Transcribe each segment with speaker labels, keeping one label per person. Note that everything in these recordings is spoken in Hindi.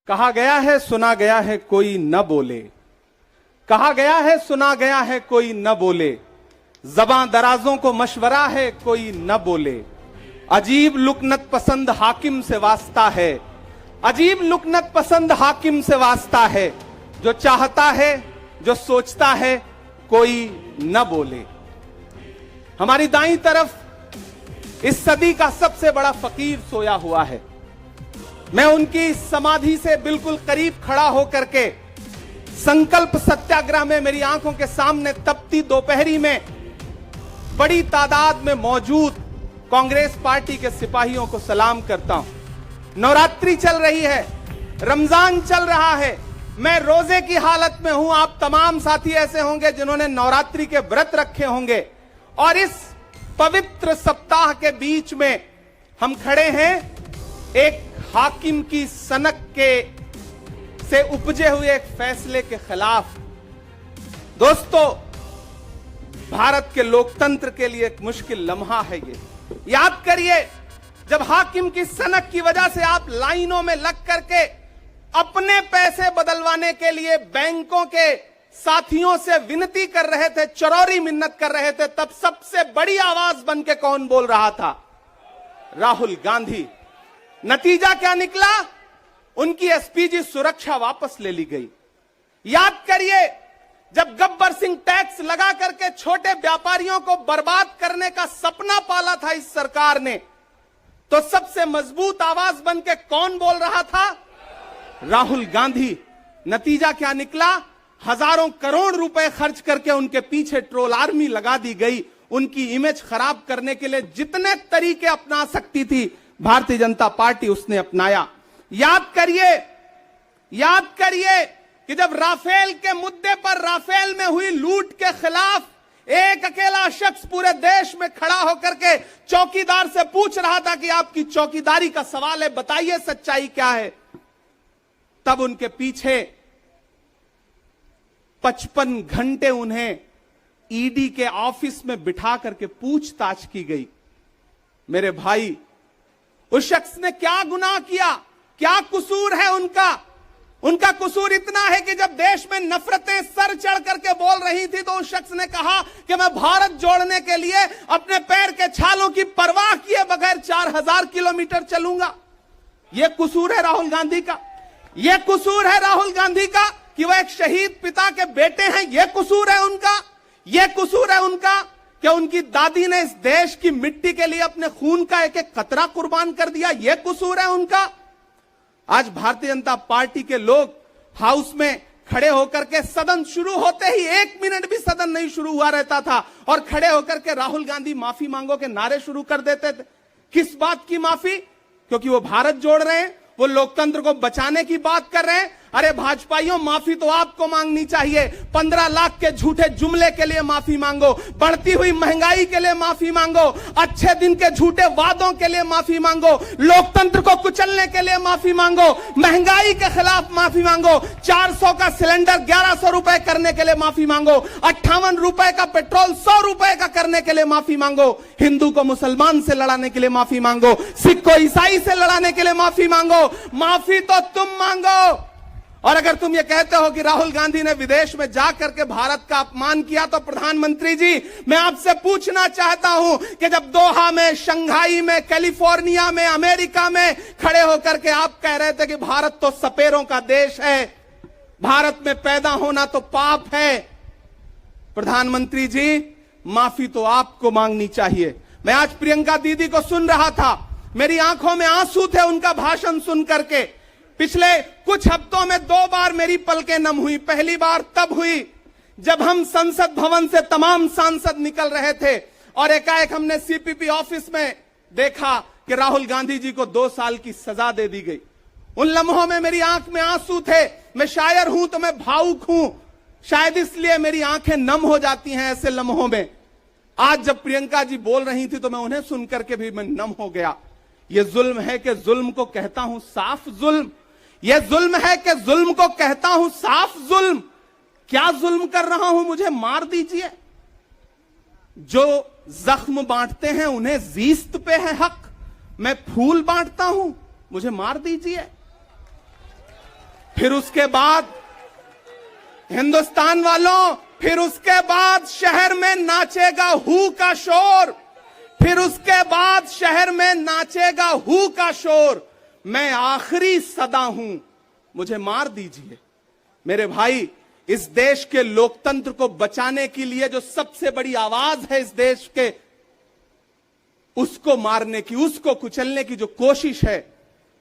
Speaker 1: कहा गया है सुना गया है कोई न बोले, कहा गया है सुना गया है कोई न बोले, ज़बां दराजों को मशवरा है कोई न बोले। अजीब लुकनत पसंद हाकिम से वास्ता है, अजीब लुकनत पसंद हाकिम से वास्ता है, जो चाहता है जो सोचता है कोई न बोले। हमारी दाईं तरफ इस सदी का सबसे बड़ा फकीर सोया हुआ है। मैं उनकी समाधि से बिल्कुल करीब खड़ा होकर के संकल्प सत्याग्रह में मेरी आंखों के सामने तपती दोपहरी में बड़ी तादाद में मौजूद कांग्रेस पार्टी के सिपाहियों को सलाम करता हूं। नवरात्रि चल रही है, रमजान चल रहा है, मैं रोजे की हालत में हूं। आप तमाम साथी ऐसे होंगे जिन्होंने नवरात्रि के व्रत रखे होंगे और इस पवित्र सप्ताह के बीच में हम खड़े हैं एक हाकिम की सनक के से उपजे हुए एक फैसले के खिलाफ। दोस्तों, भारत के लोकतंत्र के लिए एक मुश्किल लम्हा है ये। याद करिए, जब हाकिम की सनक की वजह से आप लाइनों में लग करके अपने पैसे बदलवाने के लिए बैंकों के साथियों से विनती कर रहे थे, चरौरी मिन्नत कर रहे थे, तब सबसे बड़ी आवाज बन के कौन बोल रहा था? राहुल गांधी। नतीजा क्या निकला? उनकी एसपीजी सुरक्षा वापस ले ली गई। याद करिए, जब गब्बर सिंह टैक्स लगा करके छोटे व्यापारियों को बर्बाद करने का सपना पाला था इस सरकार ने, तो सबसे मजबूत आवाज बन के कौन बोल रहा था? राहुल गांधी। नतीजा क्या निकला? हजारों करोड़ रुपए खर्च करके उनके पीछे ट्रोल आर्मी लगा दी गई। उनकी इमेज खराब करने के लिए जितने तरीके अपना सकती थी भारतीय जनता पार्टी उसने अपनाया। याद करिए कि जब राफेल के मुद्दे पर, राफेल में हुई लूट के खिलाफ एक अकेला शख्स पूरे देश में खड़ा होकर के चौकीदार से पूछ रहा था कि आपकी चौकीदारी का सवाल है, बताइए सच्चाई क्या है, तब उनके पीछे 55 घंटे उन्हें ईडी के ऑफिस में बिठा करके पूछताछ की गई। मेरे भाई, उस शख्स ने क्या गुनाह किया? क्या कसूर है उनका? उनका कसूर इतना है कि जब देश में नफरतें सर चढ़ करके बोल रही थी तो उस शख्स ने कहा कि मैं भारत जोड़ने के लिए अपने पैर के छालों की परवाह किए बगैर 4000 किलोमीटर चलूंगा। यह कसूर है राहुल गांधी का। यह कसूर है राहुल गांधी का कि वह एक शहीद पिता के बेटे हैं। यह कसूर है उनका। यह कसूर है उनका कि उनकी दादी ने इस देश की मिट्टी के लिए अपने खून का एक एक कतरा कुर्बान कर दिया। यह कसूर है उनका। आज भारतीय जनता पार्टी के लोग हाउस में खड़े होकर के, सदन शुरू होते ही 1 मिनट भी सदन नहीं शुरू हुआ रहता था और खड़े होकर के राहुल गांधी माफी मांगो के नारे शुरू कर देते थे। किस बात की माफी? क्योंकि वो भारत जोड़ रहे हैं, वो लोकतंत्र को बचाने की बात कर रहे हैं। अरे भाजपाइयों, माफी तो आपको मांगनी चाहिए। 15 लाख के झूठे जुमले के लिए माफी मांगो, बढ़ती हुई महंगाई के लिए माफी मांगो, अच्छे दिन के झूठे वादों के लिए माफी मांगो, लोकतंत्र को कुचलने के लिए माफी मांगो, महंगाई के खिलाफ माफी मांगो, 400 का सिलेंडर 1100 रुपए करने के लिए माफी मांगो, 58 रुपए का पेट्रोल 100 रुपए का करने के लिए माफी मांगो, हिंदू को मुसलमान से लड़ाने के लिए माफी मांगो, सिख को ईसाई से लड़ाने के लिए माफी मांगो। माफी तो तुम मांगो। और अगर तुम ये कहते हो कि राहुल गांधी ने विदेश में जाकर के भारत का अपमान किया, तो प्रधानमंत्री जी, मैं आपसे पूछना चाहता हूं कि जब दोहा में, शंघाई में, कैलिफोर्निया में, अमेरिका में खड़े होकर के आप कह रहे थे कि भारत तो सपेरों का देश है, भारत में पैदा होना तो पाप है, प्रधानमंत्री जी, माफी तो आपको मांगनी चाहिए। मैं आज प्रियंका दीदी को सुन रहा था, मेरी आंखों में आंसू थे उनका भाषण सुन करके। पिछले कुछ हफ्तों में 2 बार मेरी पलकें नम हुई। पहली बार तब हुई जब हम संसद भवन से तमाम सांसद निकल रहे थे और एकाएक हमने सीपीपी ऑफिस में देखा कि राहुल गांधी जी को 2 साल की सजा दे दी गई। उन लम्हों में मेरी आंख में आंसू थे। मैं शायर हूं तो मैं भावुक हूं, शायद इसलिए मेरी आंखें नम हो जाती हैं ऐसे लम्हों में। आज जब प्रियंका जी बोल रही थी तो मैं उन्हें सुनकर के भी मैं नम हो गया। यह जुल्म है कि जुल्म को कहता हूं साफ जुल्म। यह जुल्म है कि जुल्म को कहता हूं साफ जुल्म। क्या जुल्म कर रहा हूं? मुझे मार दीजिए। जो जख्म बांटते हैं उन्हें जीस्त पे है हक। मैं फूल बांटता हूं, मुझे मार दीजिए। फिर उसके बाद हिंदुस्तान वालों, फिर उसके बाद शहर में नाचेगा हू का शोर, फिर उसके बाद शहर में नाचेगा हू का शोर। मैं आखिरी सदा हूं, मुझे मार दीजिए। मेरे भाई, इस देश के लोकतंत्र को बचाने के लिए जो सबसे बड़ी आवाज है इस देश के, उसको मारने की, उसको कुचलने की जो कोशिश है,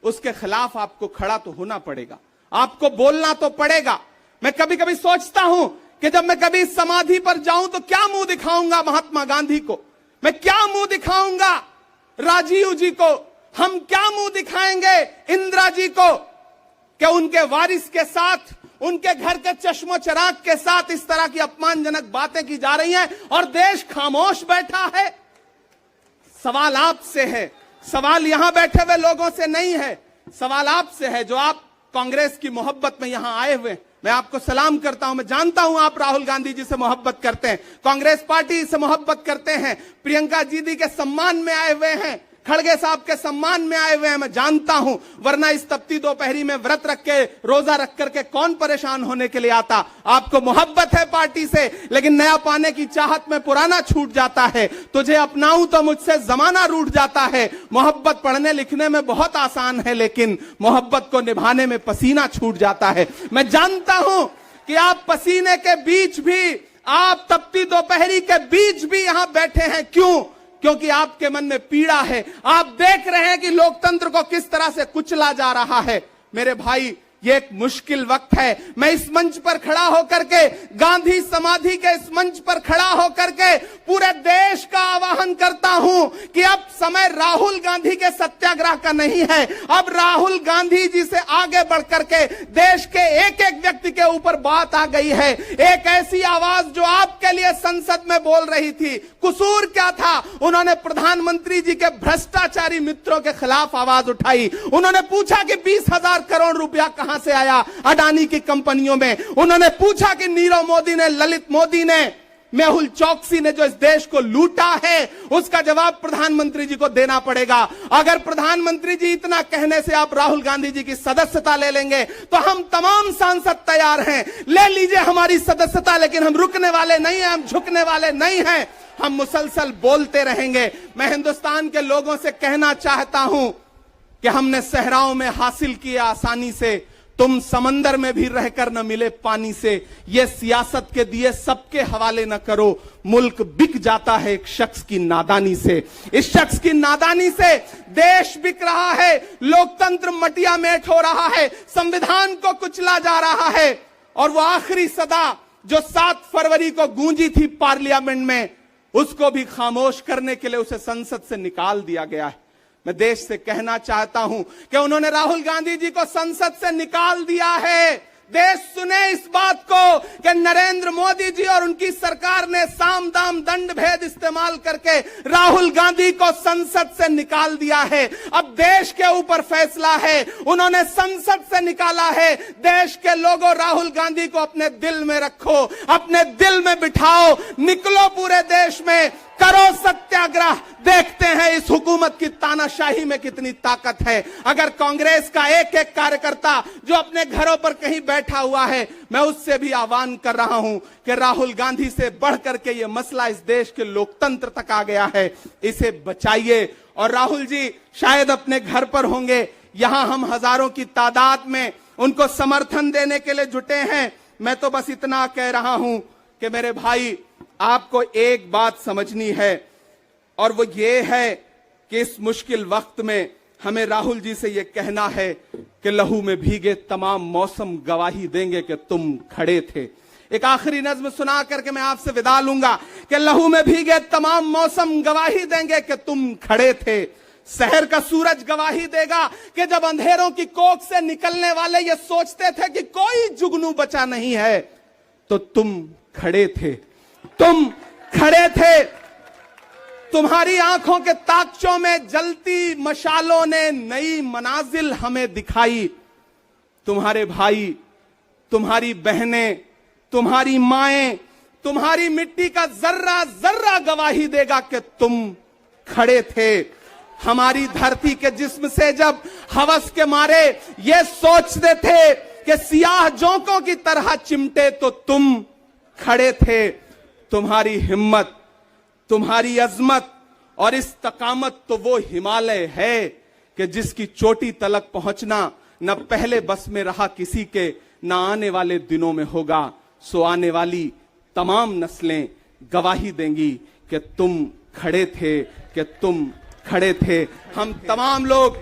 Speaker 1: उसके खिलाफ आपको खड़ा तो होना पड़ेगा, आपको बोलना तो पड़ेगा। मैं कभी कभी सोचता हूं कि जब मैं कभी समाधि पर जाऊं तो क्या मुंह दिखाऊंगा महात्मा गांधी को, मैं क्या मुंह दिखाऊंगा राजीव जी को, हम क्या मुंह दिखाएंगे इंदिरा जी को, कि उनके वारिस के साथ, उनके घर के चश्मो चिराग के साथ इस तरह की अपमानजनक बातें की जा रही हैं और देश खामोश बैठा है। सवाल आपसे है, सवाल यहां बैठे हुए लोगों से नहीं है, सवाल आपसे है जो आप कांग्रेस की मोहब्बत में यहां आए हुए। मैं आपको सलाम करता हूं, मैं जानता हूं आप राहुल गांधी जी से मोहब्बत करते हैं, कांग्रेस पार्टी से मोहब्बत करते हैं, प्रियंका दीदी के सम्मान में आए हुए हैं, खड़गे साहब के सम्मान में आए हुए हैं, मैं जानता हूं, वरना इस तपती दोपहरी में व्रत रख के, रोजा रख करके कौन परेशान होने के लिए आता। आपको मोहब्बत है पार्टी से, लेकिन नया पाने की चाहत में पुराना छूट जाता है। तुझे अपनाऊं तो मुझसे जमाना रूठ जाता है। मोहब्बत पढ़ने लिखने में बहुत आसान है, लेकिन मोहब्बत को निभाने में पसीना छूट जाता है। मैं जानता हूं कि आप पसीने के बीच भी, आप तपती दोपहरी के बीच भी यहां बैठे हैं। क्यों? क्योंकि आपके मन में पीड़ा है, आप देख रहे हैं कि लोकतंत्र को किस तरह से कुचला जा रहा है। मेरे भाई, ये एक मुश्किल वक्त है। मैं इस मंच पर खड़ा होकर के, गांधी समाधि के इस मंच पर खड़ा होकर के पूरे देश का आह्वान करता हूं कि अब समय राहुल गांधी के सत्याग्रह का नहीं है। अब राहुल गांधी जी से आगे बढ़कर के देश के एक एक व्यक्ति के ऊपर बात आ गई है। एक ऐसी आवाज जो आपके लिए संसद में बोल रही थी, कसूर क्या था? उन्होंने प्रधानमंत्री जी के भ्रष्टाचारी मित्रों के खिलाफ आवाज उठाई। उन्होंने पूछा कि 20,000 करोड़ रुपया कहां से आया अडानी की कंपनियों में। उन्होंने पूछा कि नीरव मोदी ने, ललित मोदी ने, मेहुल चौकसी ने जो इस देश को लूटा है, उसका जवाब प्रधानमंत्री जी को देना पड़ेगा। अगर प्रधानमंत्री जी इतना कहने से आप राहुल गांधी जी की सदस्यता ले लेंगे तो हम तमाम सांसद तैयार हैं, ले लीजिए हमारी सदस्यता, लेकिन हम रुकने वाले नहीं हैं, हम झुकने वाले नहीं हैं, हम मुसलसल बोलते रहेंगे। मैं हिंदुस्तान के लोगों से कहना चाहता हूं कि हमने सहराओं में हासिल किया आसानी से, तुम समंदर में भी रहकर न मिले पानी से। ये सियासत के दिए सबके हवाले न करो, मुल्क बिक जाता है एक शख्स की नादानी से। इस शख्स की नादानी से देश बिक रहा है, लोकतंत्र मटिया मेट हो रहा है, संविधान को कुचला जा रहा है। और वो आखिरी सदा जो 7 फरवरी को गूंजी थी पार्लियामेंट में, उसको भी खामोश करने के लिए उसे संसद से निकाल दिया गया है। मैं देश से कहना चाहता हूं कि उन्होंने राहुल गांधी जी को संसद से निकाल दिया है। देश सुने इस बात को कि नरेंद्र मोदी जी और उनकी सरकार ने साम दाम दंड भेद इस्तेमाल करके राहुल गांधी को संसद से निकाल दिया है। अब देश के ऊपर फैसला है, उन्होंने संसद से निकाला है। देश के लोगों, राहुल गांधी को अपने दिल में रखो, अपने दिल में बिठाओ, निकलो पूरे देश में, करो सत्याग्रह। देखते हैं इस हुकूमत की तानाशाही में कितनी ताकत है। अगर कांग्रेस का एक एक कार्यकर्ता जो अपने घरों पर कहीं बैठा हुआ है, मैं उससे भी आह्वान कर रहा हूं कि राहुल गांधी से बढ़कर के ये मसला इस देश के लोकतंत्र तक आ गया है, इसे बचाइए। और राहुल जी शायद अपने घर पर होंगे, यहां हम हजारों की तादाद में उनको समर्थन देने के लिए जुटे हैं। मैं तो बस इतना कह रहा हूं कि मेरे भाई, आपको एक बात समझनी है, और वो ये है कि इस मुश्किल वक्त में हमें राहुल जी से ये कहना है कि लहू में भीगे तमाम मौसम गवाही देंगे कि तुम खड़े थे। एक आखिरी नज्म सुना करके मैं आपसे विदा लूंगा कि लहू में भीगे तमाम मौसम गवाही देंगे कि तुम खड़े थे। शहर का सूरज गवाही देगा कि जब अंधेरों की कोख से निकलने वाले ये सोचते थे कि कोई जुगनू बचा नहीं है, तो तुम खड़े थे, तुम खड़े थे। तुम्हारी आंखों के ताकचों में जलती मशालों ने नई मनाजिल हमें दिखाई। तुम्हारे भाई, तुम्हारी बहनें, तुम्हारी माएं, तुम्हारी मिट्टी का जर्रा जर्रा गवाही देगा कि तुम खड़े थे। हमारी धरती के जिस्म से जब हवस के मारे ये सोचते थे कि सियाह जोंकों की तरह चिमटे तो तुम खड़े थे। तुम्हारी हिम्मत, तुम्हारी अजमत और इस्तकामत तो वो हिमालय है कि जिसकी चोटी तलक पहुंचना न पहले बस में रहा किसी के, न आने वाले दिनों में होगा। सो आने वाली तमाम नस्लें गवाही देंगी कि तुम खड़े थे, कि तुम खड़े थे। हम तमाम लोग,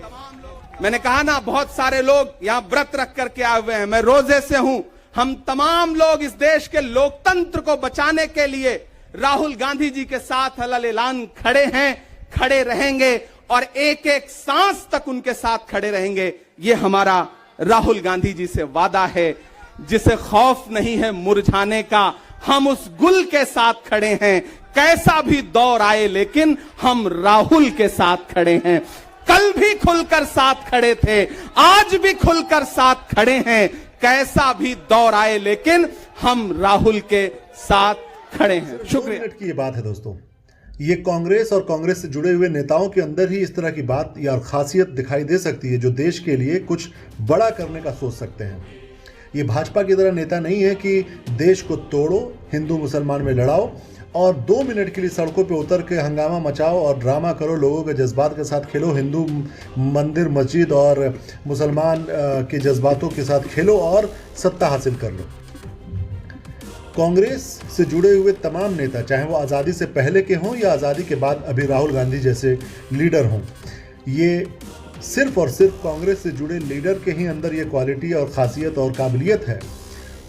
Speaker 1: मैंने कहा ना, बहुत सारे लोग यहां व्रत रख करके आए हुए हैं, मैं रोजे से हूं। हम तमाम लोग इस देश के लोकतंत्र को बचाने के लिए राहुल गांधी जी के साथ अलल ऐलान खड़े हैं, खड़े रहेंगे और एक एक सांस तक उनके साथ खड़े रहेंगे। ये हमारा राहुल गांधी जी से वादा है। जिसे खौफ नहीं है मुरझाने का, हम उस गुल के साथ खड़े हैं। कैसा भी दौर आए लेकिन हम राहुल के साथ खड़े हैं। कल भी खुलकर साथ खड़े थे, आज भी खुलकर साथ खड़े हैं। कैसा भी दौर आए लेकिन हम राहुल के साथ खड़े हैं। शुक्रिया।
Speaker 2: 2 मिनट की ये बात है दोस्तों, ये कांग्रेस और कांग्रेस से जुड़े हुए नेताओं के अंदर ही इस तरह की बात या खासियत दिखाई दे सकती है जो देश के लिए कुछ बड़ा करने का सोच सकते हैं। ये भाजपा की तरह नेता नहीं है कि देश को तोड़ो, हिंदू मुसलमान में लड़ाओ और 2 मिनट के लिए सड़कों पे उतर के हंगामा मचाओ और ड्रामा करो, लोगों के जज्बात के साथ खेलो, हिंदू मंदिर मस्जिद और मुसलमान के जज्बातों के साथ खेलो और सत्ता हासिल कर लो। कांग्रेस से जुड़े हुए तमाम नेता, चाहे वो आज़ादी से पहले के हों या आज़ादी के बाद अभी राहुल गांधी जैसे लीडर हों, ये सिर्फ और सिर्फ कांग्रेस से जुड़े लीडर के ही अंदर ये क्वालिटी और ख़ासियत और काबिलियत है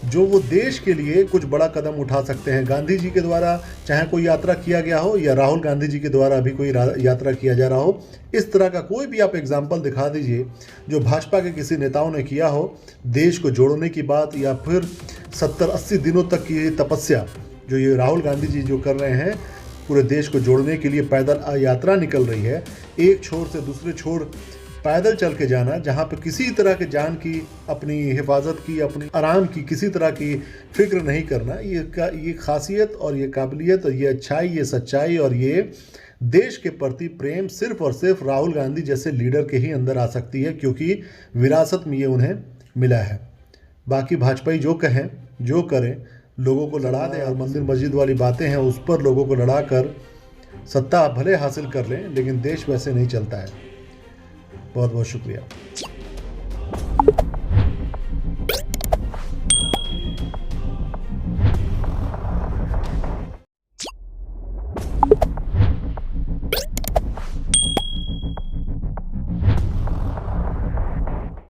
Speaker 2: जो वो देश के लिए कुछ बड़ा कदम उठा सकते हैं। गांधी जी के द्वारा चाहे कोई यात्रा किया गया हो या राहुल गांधी जी के द्वारा अभी कोई यात्रा किया जा रहा हो, इस तरह का कोई भी आप एग्जाम्पल दिखा दीजिए जो भाजपा के किसी नेताओं ने किया हो, देश को जोड़ने की बात या फिर 70-80 दिनों तक की तपस्या जो ये राहुल गांधी जी जो कर रहे हैं, पूरे देश को जोड़ने के लिए पैदल यात्रा निकल रही है, एक छोर से दूसरे छोर पैदल चल के जाना, जहाँ पे किसी तरह के जान की, अपनी हिफाजत की, अपनी आराम की किसी तरह की फिक्र नहीं करना, ये खासियत और ये काबिलियत और ये अच्छाई, ये सच्चाई और ये देश के प्रति प्रेम सिर्फ और सिर्फ राहुल गांधी जैसे लीडर के ही अंदर आ सकती है, क्योंकि विरासत में ये उन्हें मिला है। बाकी भाजपाई जो कहें, जो करें, लोगों को लड़ा दें और मंदिर मस्जिद वाली बातें हैं उस पर लोगों को लड़ा कर सत्ता भले हासिल कर लें, लेकिन देश वैसे नहीं चलता है। बहुत बहुत शुक्रिया।